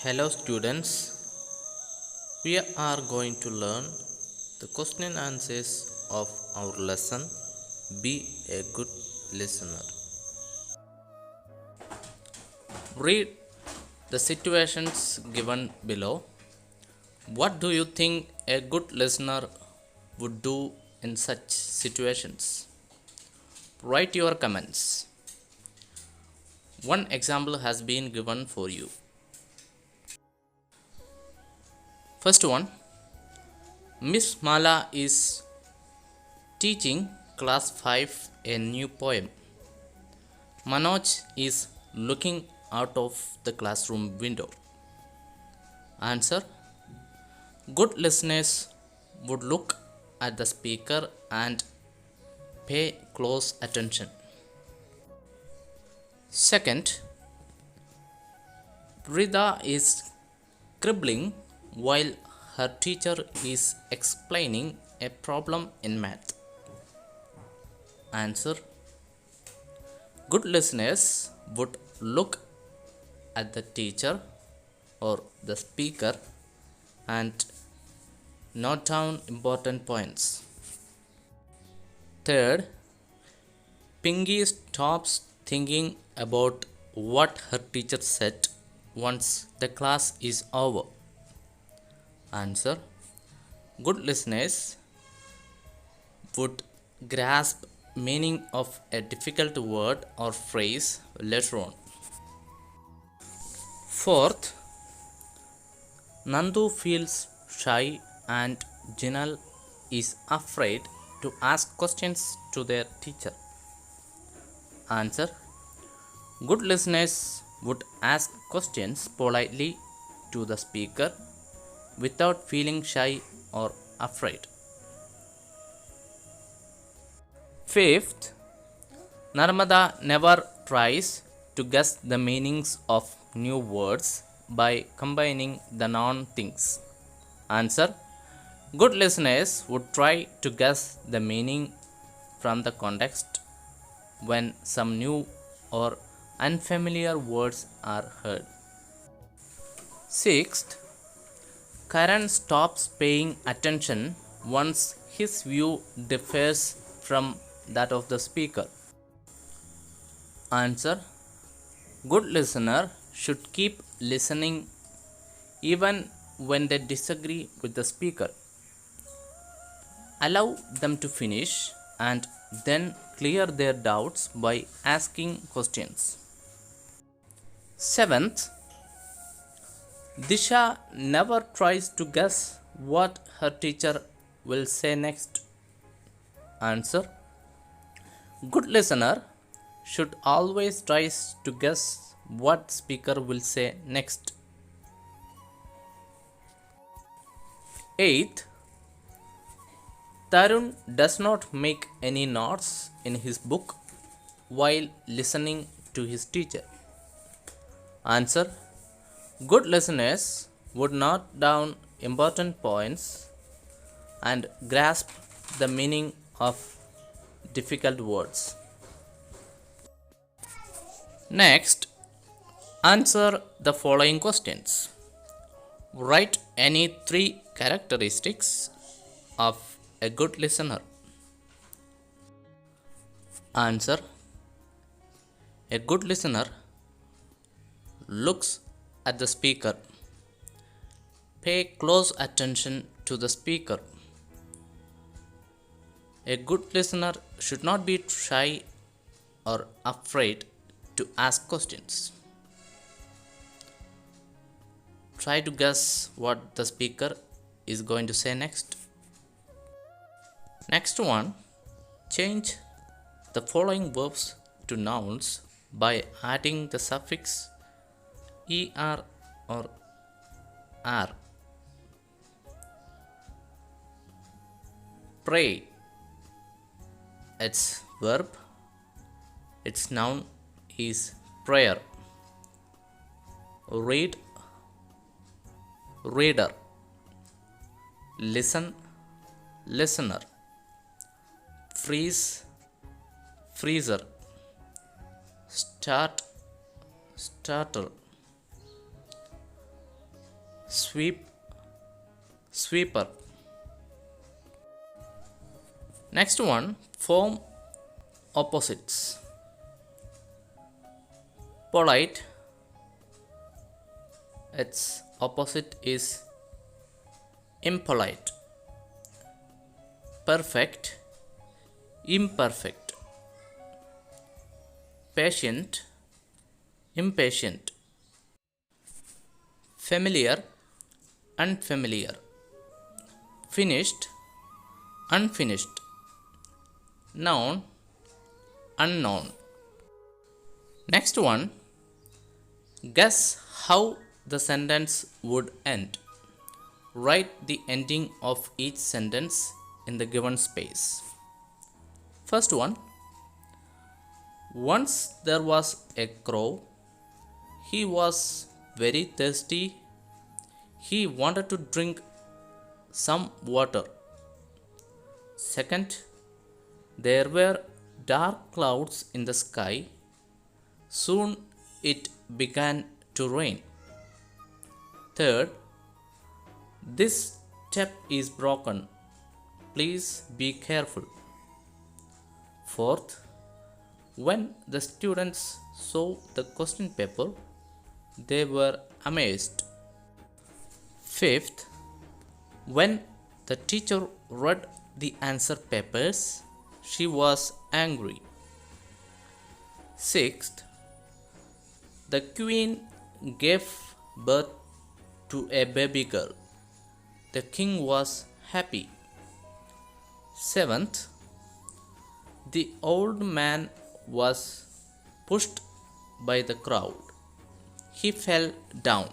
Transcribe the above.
Hello students, we are going to learn the question and answers of our lesson. Be a good listener. Read the situations given below. What do you think a good listener would do in such situations? Write your comments. One example has been given for you. First one, Miss Mala is teaching class 5 a new poem. Manoj is looking out of the classroom window. Answer: good listeners would look at the speaker and pay close attention. Second, Rida is scribbling while her teacher is explaining a problem in math. Answer: good listeners would look at the teacher or the speaker and note down important points. Third, Pinky stops thinking about what her teacher said once the class is over. Answer: good listeners would grasp meaning of a difficult word or phrase later on. Fourth, Nandu feels shy and Jinal is afraid to ask questions to their teacher. Answer: good listeners would ask questions politely to the speaker without feeling shy or afraid. Fifth, Narmada never tries to guess the meanings of new words by combining the noun things. Answer: good listeners would try to guess the meaning from the context when some new or unfamiliar words are heard. Sixth, Karan stops paying attention once his view differs from that of the speaker. Answer: good listener should keep listening even when they disagree with the speaker. Allow them to finish and then clear their doubts by asking questions. Seventh, Disha never tries to guess what her teacher will say next. Answer: good listener should always try to guess what speaker will say next. Eighth, Tarun does not make any notes in his book while listening to his teacher. Answer: good listeners would note down important points and grasp the meaning of difficult words. Next, answer the following questions. Write any 3 characteristics of a good listener. Answer: a good listener looks at the speaker. Pay close attention to the speaker. A good listener should not be shy or afraid to ask questions. Try to guess what the speaker is going to say next. Next one, change the following verbs to nouns by adding the suffix er or r. Pray, its verb, its noun is prayer. Read, reader. Listen, listener. Freeze, freezer. Start, starter. sweep, sweeper. Next one, form opposites. Polite, its opposite is impolite. Perfect, imperfect. Patient, impatient. Familiar, unfamiliar. Finished, unfinished. Noun, unknown. Next one, guess how the sentence would end. Write the ending of each sentence in the given space. First one, once there was a crow. He was very thirsty. He wanted to drink some water. Second, there were dark clouds in the sky. Soon it began to rain. Third, this step is broken. Please be careful. Fourth, when the students saw the question paper, they were amazed. Fifth, when the teacher read the answer papers, she was angry. Sixth, the queen gave birth to a baby girl. The king was happy. Seventh, the old man was pushed by the crowd. He fell down.